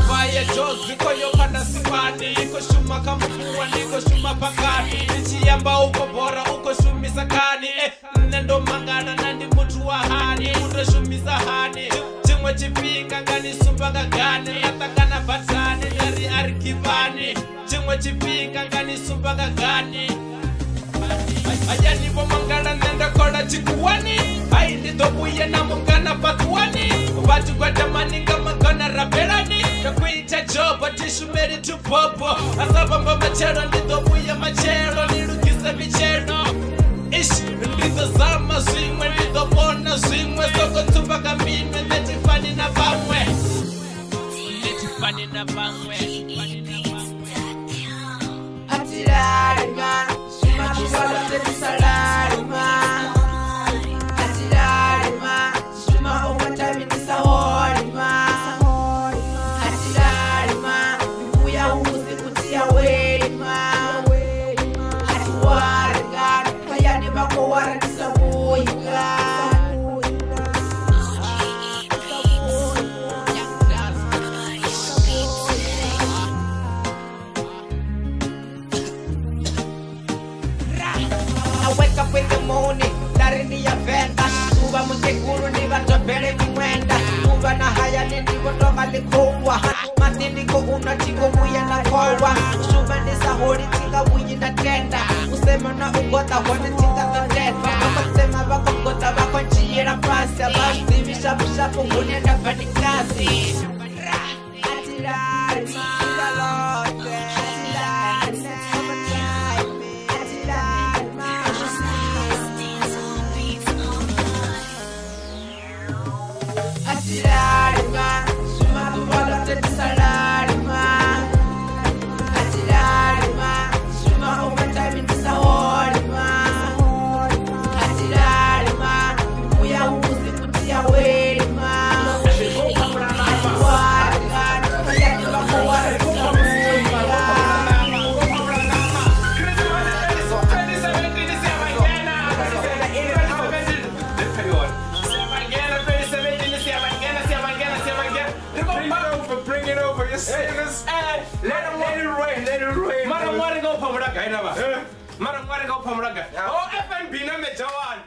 Fire Jones, koyo kana simani, iko shuma kama kuwa, niko shuma pakani. Nichiyamba uko bora, uko shumisa kani. Nendo mangana nandi mtu wa hani, uto shumisa hani. Chimwe chipinga ngani sumbaga gani, yatakana batani, yari arikibani. Chimwe chipinga ngani sumbaga gani. Ayani bo mangana nenda kola chikuwani. Ai nitobuye na mungana patuwani. Watu kwa tamani kama kona rabelani. Nakuita job atishu meri tu popo. Asabamba machero nitobuye machero. Nirukisa michero. Ish nitozama zwimwe. Nitobona zwimwe. Soko tumbaka minwe. Netifani na bamwe. Netifani na bamwe. Hatirarima. Shumatuwala tetisalarima. Hatirarima. Shuma umatami nisahorima. Hatirarima. Mbuya uzi kutia wema. Hatiwarga. Kayani bako wara nisabuika. I wake up in the morning, darini ya venda. Uba mutekuru ni vatopele kumwenda. Uba na haya nini kotoka likuwa. Matini ko unatiko muya na kowa. Ushuma ni sahori tika muyi na tenda. Usema na ugota wane tika tatenda. Wakasema wako gota wako njiira pasi. Abasi vishapu shapu unenda fani kasi. Atirarima, Lord. Hatirarima, shumatuwala tetisalarima. Hatirarima, shuma umatami nisahorima. Hatirarima, mbuya uzi kutia wema. Hatiwarga, kayani bako wara nisabuika. Bring it over, you serious? Let it rain. Madam, want to go Pomraga? Madam, want to go Pomraga? Oh, FNB, no, Jawan.